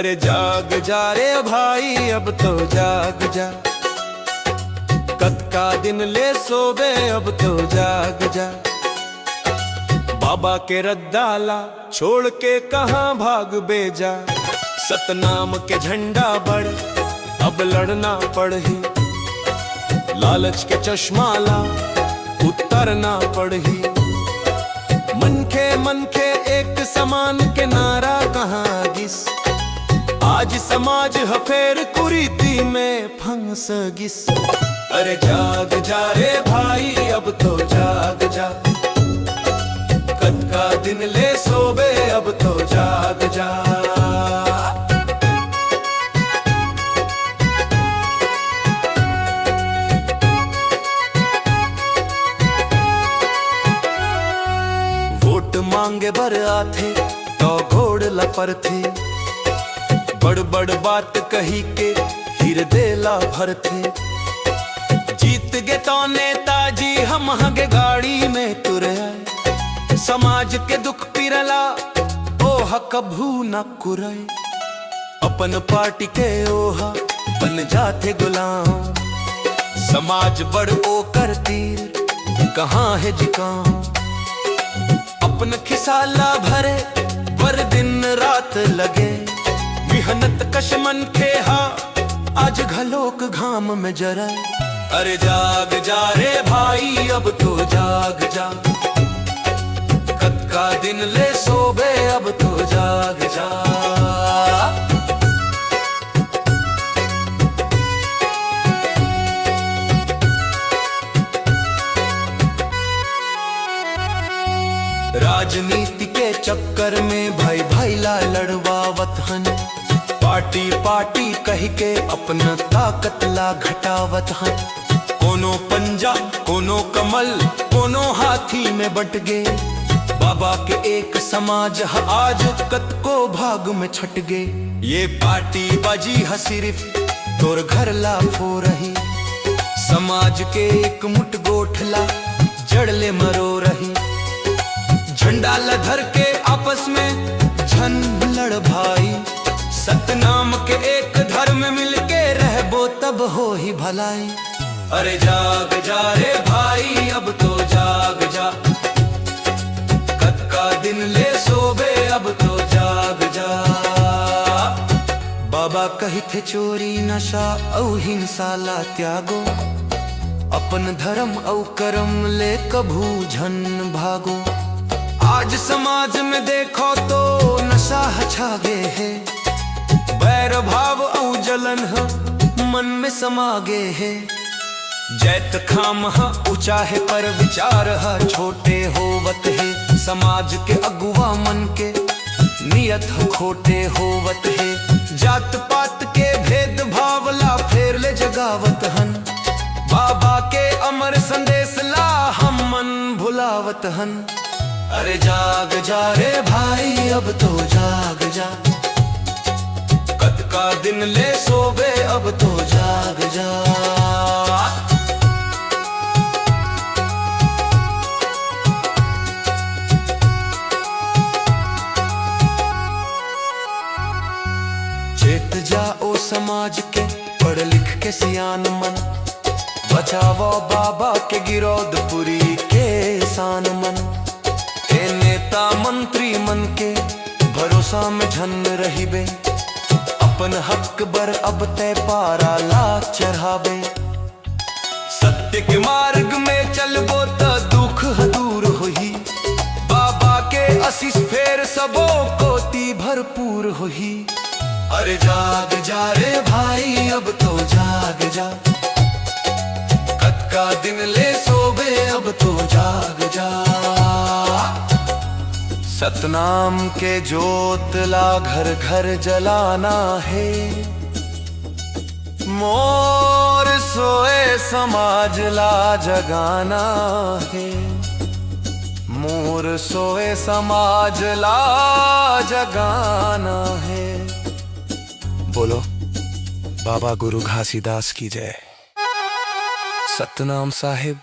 अरे जाग जा रे भाई अब तो जाग जा, कद का दिन ले सोबे अब तो जाग जा। बाबा के रद्दाला छोड़ के कहाँ भाग बेजा, सतनाम के झंडा बढ़ अब लड़ना पड़ही, लालच के चश्माला उतरना पड़ही। मनखे एक समान के नारा कहाँ गिस, आज समाज हफेर कुरीति में फंस गिस। अरे जाग जा रे भाई अब तो जाग जा, कद का दिन ले सोबे अब तो जाग जा। वोट मांगे बर आथे तो घोड़ लपर थे, बड़ बड़ बात कही के हृदय ला भर थे। जीत गे तो नेताजी हम हगे गाड़ी में तुरे आए, समाज के दुख पिरला ओहा कभू न कुरे। अपन पार्टी के ओहा बन जाते गुलाम, समाज बड़ ओ कर तीर कहाँ है जिकाम। अपन खिसाला भरे पर दिन रात लगे, मेहनत कश मन खेहा आज घलोक घाम में जरा। अरे जाग जा रे भाई अब तो जाग जा, कद का दिन ले सोबे अब तो जाग जा। राजनीति के चक्कर में भाई भाई ला लड़वावत हन, पार्टी पार्टी कह के अपना ताकत ला घटावत हन। कोनो पंजा कोनो कमल कोनो हाथी में बट गे, बाबा के एक समाज आज कत को भाग में छट गे। ये पार्टी बाजी है सिर्फ तोर घर ला फो रही, समाज के एक मुठ गोठला जड़ ले मरो रही। झंडा लधर के आपस में झन लड़ भाई, सतनाम के एक धर्म मिलके रहबो तब हो ही भलाई। अरे जाग जा रे भाई अब तो जाग जा, कद का दिन ले सोबे अब तो जाग जा। बाबा कही थे चोरी नशा औ हिंसा ला त्यागो, अपन धर्म औ कर्म ले कभू झन भागो। आज समाज में देखो तो नशा छागे है, बैर भाव औ जलन मन में समागे है। जैत खाम ऊंचा है पर विचार छोटे होवत है, समाज के अगुआ मन के नियत खोटे होवत है। जात पात के भेद भाव ला फेर ले जगावत हन, बाबा के अमर संदेश ला हम मन भुलावत हन। अरे जाग जा रे भाई अब तो जाग जा, कद का दिन ले सोबे अब तो जाग जा। चेत जाओ समाज के पढ़ लिख के सियान मन, बचावो बाबा के गिरौदपुरी के शान मन। नेता मंत्री मन के भरोसा में झन रहिबे, अपन हक बर अब तय पारा ला चढ़ाबे। सत्य के मार्ग में चलबो त दुख दूर होही, बाबा के आशीष फेर सबो कोटि भरपूर होही। अरे जाग जा रे भाई अब तो जाग जा, कद का दिन ले सोबे अब तो जाग जा। सतनाम के जोत ला घर घर जलाना है, मोर सोए समाज ला जगाना है, मोर सोए समाज ला जगाना है। बोलो बाबा गुरु घासीदास की जय। सतनाम साहिब